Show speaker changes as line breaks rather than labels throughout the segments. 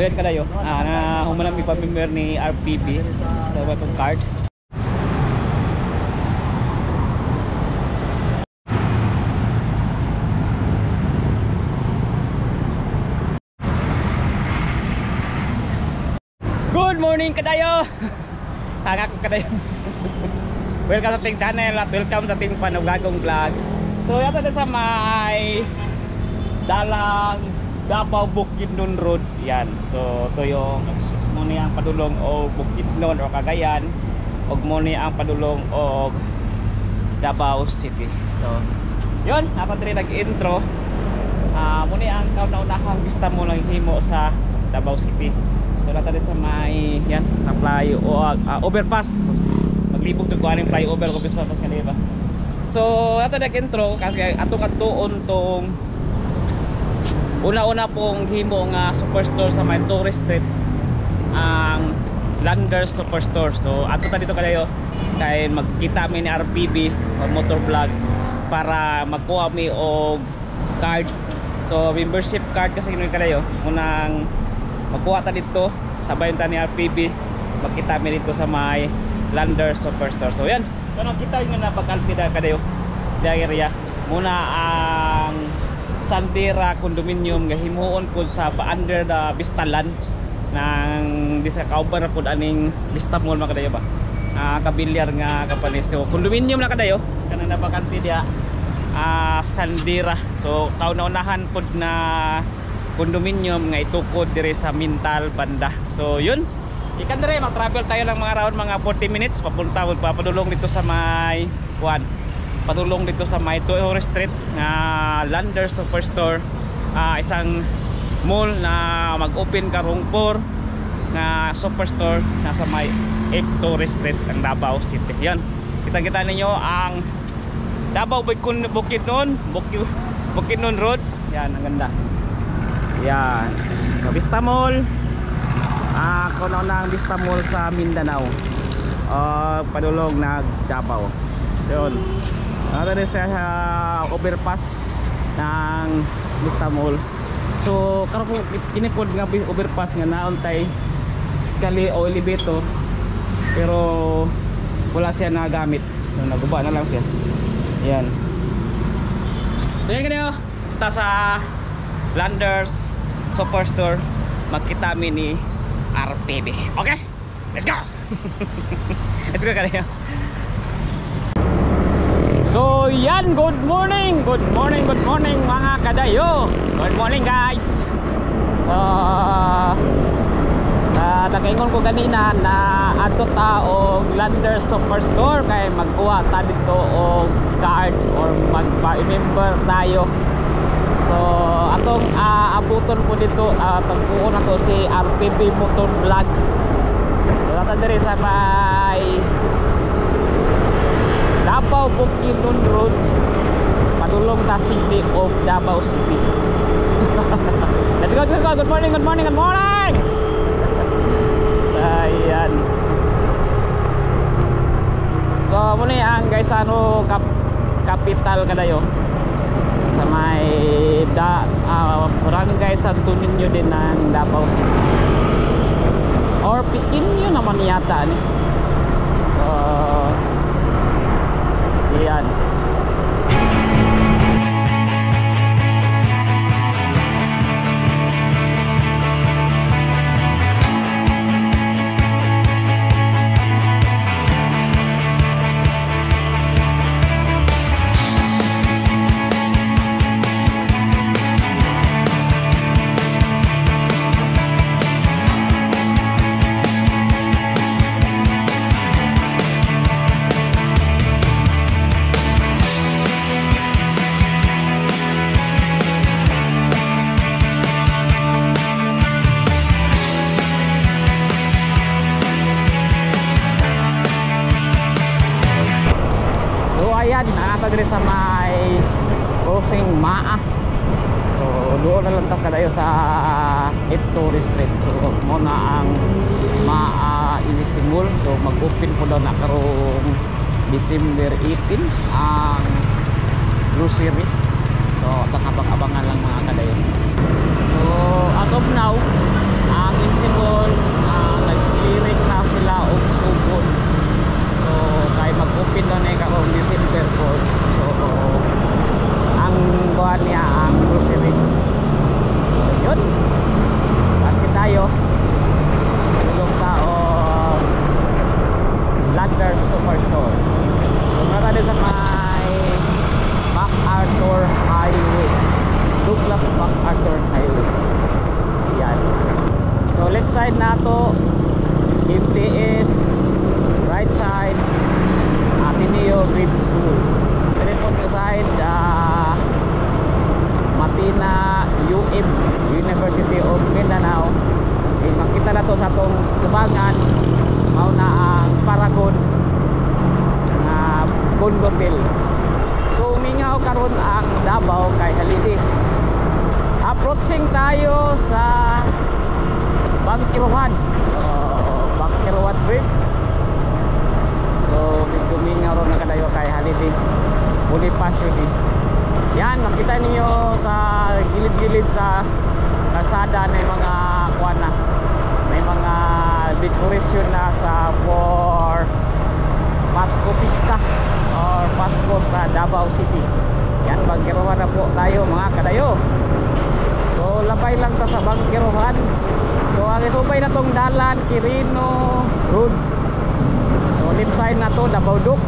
So yan kadayo, na humanap mi pamimber ni RPB sa batong card. Good morning kadayo. Ako kadayo. Welcome sa ating channel at welcome sa ating panugagong vlog. So yato na sa may dalang Davao Bukidnon Road. Yan. So ito yung muni ang padulong o Bukidnon o Cagayan, og muni ang padulong o Davao City. So yun, ako din nag-intro. Muni ang kauna-unahang vista mo lang himo sa Davao City. So nato din sa may yan, na fly o overpass. So, maglibog to kuaning flyover ko bispa pas kanila. So ato nag-intro kasi atong atuon tong una-una pong himo nga superstore sa may tourist street, ang Landers Superstore. So ato ta dito kadayo kay magkita mi ni RPB o motor vlog para magkuha mi og card. So membership card kasi ginoy kadayo unang magkuha ta dito sabayon ta ni RPB, magkita mi dito sa may Landers Superstore. So yan, kanang kita yung napakalpida kadayo di area muna ang Sandera condominium nga himuon pud sa under the Vistaland nang di sa kauban pud aning Vista Mall man kadayo ba. Kabilyar nga kapanis. So condominium na kadayo kanang napakanti dia Sandera. So kauna-unahan pud na condominium nga itukod dire sa Mintal banda. So yun, ikan dire mag-travel tayo ng mga around mga 40 minutes papunta pud papadulong dito sa may kuan. Padulong dito sa may tourist street nga Landers Superstore, isang mall na mag-open karong 4 nga superstore nasa may tourist street ang Davao City. Yan, kita-kita ninyo ang Davao Bukidnon Road. Yan, ang ganda. Yan, so Vista Mall, kuno na ang Vista Mall sa Mindanao, padulong na Davao. Yun, ano rin sa overpass ng Vista Mall. So karon ko inikod nga overpass nga naontay skali o elevator pero wala siya nagamit. So naguba na lang siya. Yan. So yan kayo, kita sa Landers Superstore, magkita mi ni RPB. Okay, let's go. Let's go kayo. So yan, good morning mga kadayo. Good morning guys. So nakaingon ko kanina na ato ta og Landers Superstore kay magkuha ta dito og card or magpa-member tayo. So atong abuton po dito, tagpuon na to si RPB Motor Vlog. So nata diri sa may Davao Bukidnon Road, padulong ta City of Davao City. Let's go, let's go. Good morning. Ayan. So muna ang guys capital kadayo sa may barangay Santo Niño din ng Davao City or Pequeño naman yata ni. So yan. Ayan, nakakadiri sa may crossing Maa. So doon na lang ta kadayo sa tourist street. So muna ang Maa Inisimul. So mag-open po daw na karong December 18 ang grocery. So nakabang-abangan lang mga kadayo. So as of now, ang side na to MTS, right side Ateneo Grade School. Telepon ko side Matina UM, University of Mindanao. Makita na to sa tong tubangan mao na ang Paragon na Condotel. So umingaw karon ang Davao kay halili. Approaching tayo sa Bangkiruhan. So Bangkiruhan Bridge. So medyo umingaw ron na kadayo kay halili. Bonifacio di. Yan, makita niyo sa gilid-gilid sa kalsada na mga kuana. May mga decoration na sa for Pasko Pista or Pasko sa Davao City. Yan, Bangkiruhan na po tayo mga kadayo. So labay lang ta sa Bangkiruhan. So ang isubay na tong dalan Quirino Road. So left side na to Davao Duc.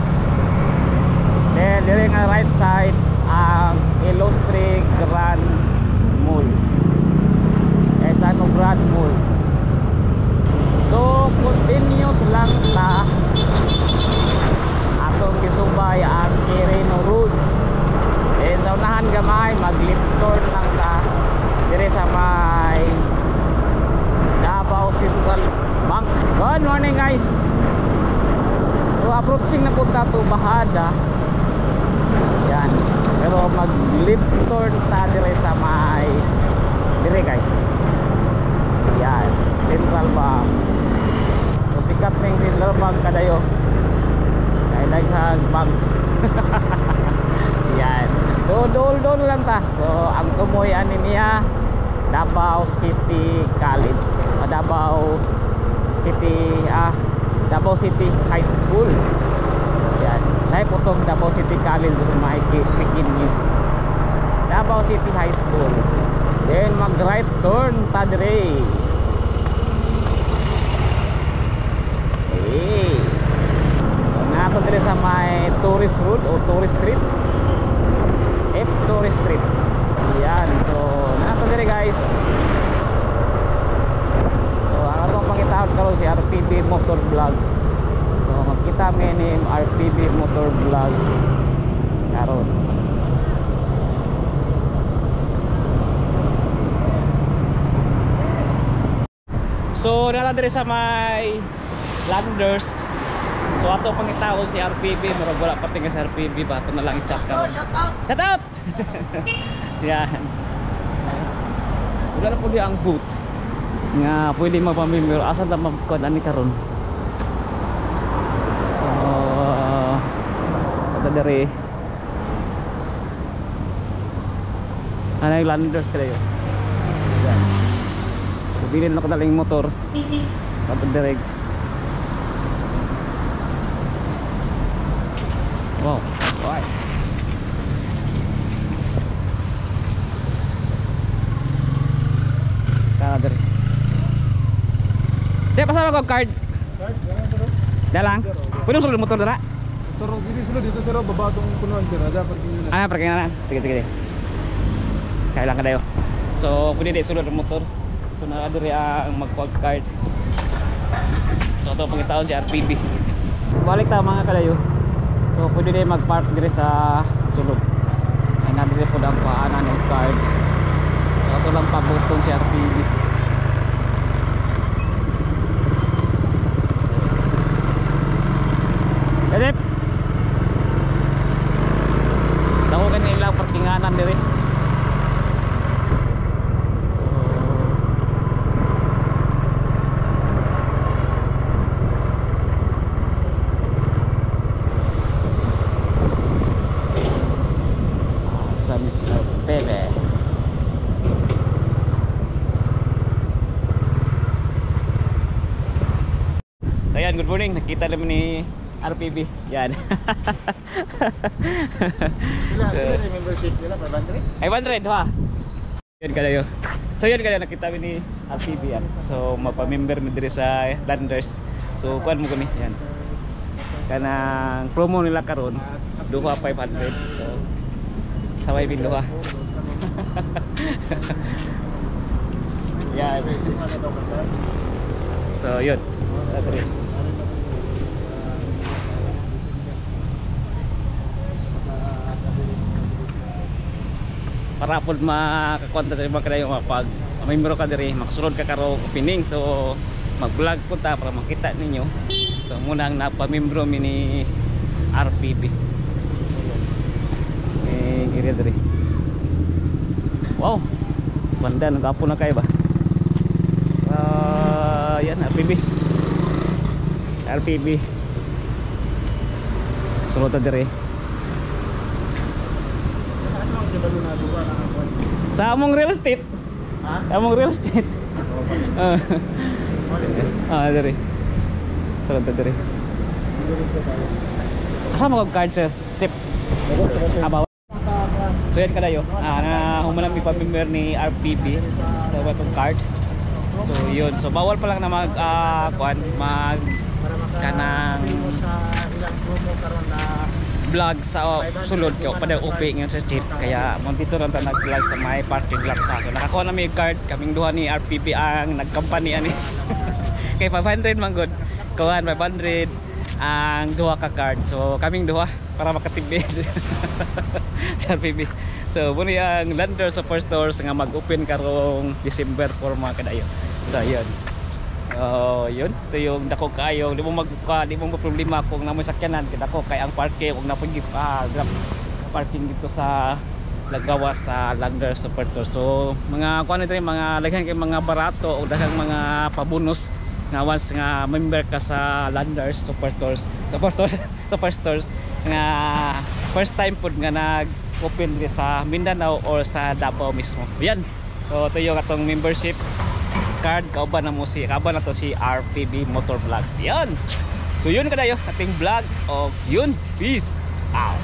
Then dire nga right side ang Illustre Grand Mall. Esano Grand Mall. So continuous lang ta atong kisubay ang Quirino Road. Then sa unahan gamay mag-left turn lang ta dire sa may Davao Central Bank. Good morning guys. So approaching na po ta to Bahada. Yan. Pero mag-left turn ta dire sa may dire guys. Yan, Central Bank. So sikat ning Central Bank kadayo. Kay daghang bank. Yan. So dol-dol lang ta. So ang tumoy ani niya Davao City College. Davao City High School. Yan. Dahil po itong Davao City College sa makikikin niyo. Davao City High School. Then mag right turn ta dire. Okay. So nga to dire sa may tourist road o tourist street. Tourist street. Yan. So nga to dire guys. So ang atong pangitahod karon si RPB Motor Vlog. So magkita mi ni RPB Motor Vlog karon. So nala dire sa may Landers. So ato pangitao si RPB, murag wala pati nga si RPB ba, ato na lang i-chat karon. Shout out. Yan. Wala na po di ang booth nga pwede magpamember asa ta magkod ani karon. So ato dire anay Landers kayo. Yan. So bilin na ko daling motor. Ato dire. Wow, right. Kana dire. Saya pasal ko card.
Card, jangan terus.
Dalang. Pwede mo sulod motor dira?
Terus gini sudah dito sir, baba tong punuan sir, ada pergi na.
Perkenalan. Sige. Kailan ka dayo. So, pwede di sulod ang motor. So, na dire ang magpag card. So, ito pangitaon si RPB. Balik ta mga kadayo. So pwede din mag-park dire sa sulod. Ay na dire po ang paanan ng card. So ito lang pabuton si RPB. Kadip. Dako kan ilang parkinganan dire. Pele. Ayan, good morning. Nakita naman ni RPB. Yan.
Sila membership nila 500.
500 ha. Yun kadayo. So yun kadayo nakita mi ni RPB yan. So mapa-member mi diri sa Landers. So kuan mo kami yan. Kanang promo nila karon duha 500. So saway binduha. Yan. So yun. Para po makakonta tayo mga kadayo pag may mero ka diri makasulod ka karo opening, so mag-vlog po ta para makita ninyo. So muna ang napamembro mi ni RPB area diri. Wow, banda nagapo na kayo ba? Yan RPB sulod ta diri sa among real estate. Among real estate. Dari. Sarap dari. Asa mo kag card sir? Tip. Abaw. So yan kadayo. Na humanang ipamember ni RPB sa watong card. So yun. So bawal pa lang na mag mag kanang vlog sa sulod ko pada upi ngayon sa chip, kaya mo dito lang ta nag-vlog sa may parking lot sa. So nakakuha na may card kaming duha ni RPB ang nagkampanya ani. Kay 500 man gud. Kuhan 500 ang duha ka card. So kaming duha para makatibid sa RPB. So muni ang Lander Superstores nga mag-open karong December 4 mga kadayo. So yun. Yun, ito yung dako kayo, di mo problema kung namoy sakyanan kay dako kay ang parking ug napon parking dito sa Lagawas sa Lander Superstore. So mga kuan ito mga laghan kay mga barato o daghang mga pabonus nga once nga member ka sa Lander Superstores nga first time pud nga nag-open sa Mindanao or sa Davao mismo. Yan. So ito yung atong membership card, kauban na mo si kauban na to si RPB Motor Vlog. Yan. So yun kadayo ating vlog og yun. Peace out.